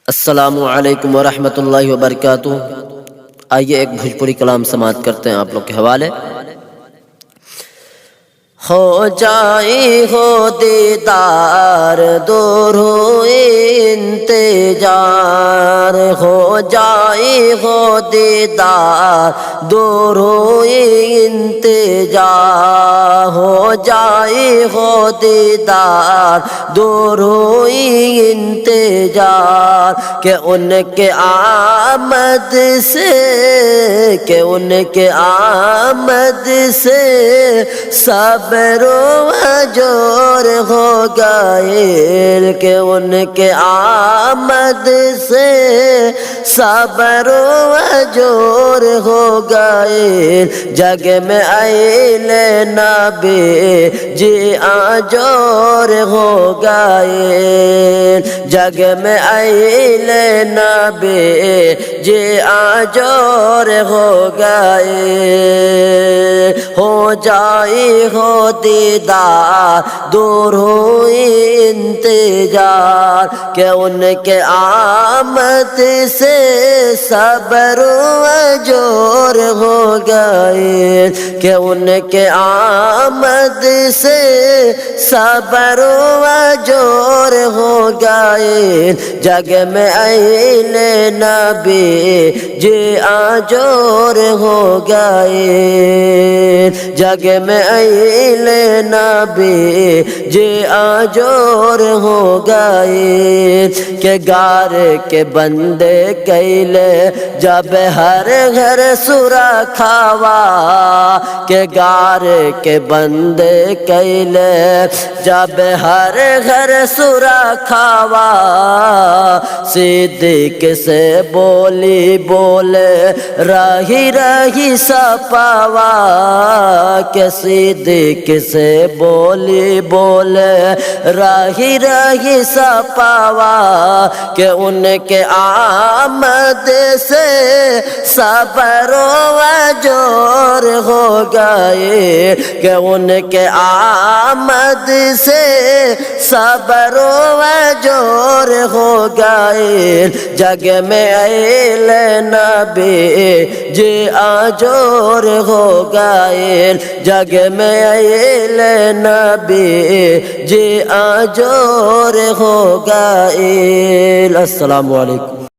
السلام علیکم ورحمۃ اللہ وبرکاتہ۔ آئیے ایک بھوجپوری کلام سماعت کرتے ہیں آپ لوگ کے حوالے۔ ہو جائے ہو دیدار دور ہو انتظار، ہو جائے ہو دیدار دور ہو انتظار، ہو جائے ہو دیدار دور ہو انتظار، کہ ان کے آمد سے، کہ ان کے آمد سے صبر و جور ہو گئے، کہ ان کے آمد سے صبر و جور ہو گئے، جگ میں ایل نبی جی آجور ہو گئے، جگ میں ایل نبی جی آجور ہو گئے، ہو جائے ہو دیدار دور ہو انتظار، کہ ان کے آمد سے صبر و جور ہو گئے، کہ ان کے آمد سے صبر و جور ہو گئے، جگ میں ایل نبی جی آجور ہو گئے، جگ میں ایل نبی جی آجور ہو گئے، کہ گار کے بندے کیلے جب ہر گھر سورا کھاوا، کہ گار کے بندے کیلے جب ہر گھر سورا کھاوا، صدیق سے بولی بولے رہی رہی سپاوا، کہ صدیق سے بولی بولے رہی رہی سپاوا، کہ ان کے آمد سے صبر و جور ہو گئے، کہ ان کے آمد سے صبر و جور ہو گئے، جگ میں ایل نبی جی آجور ہو گئے، جگ میں ایل نبی جی آجور ہو گئے۔ السلام علیکم۔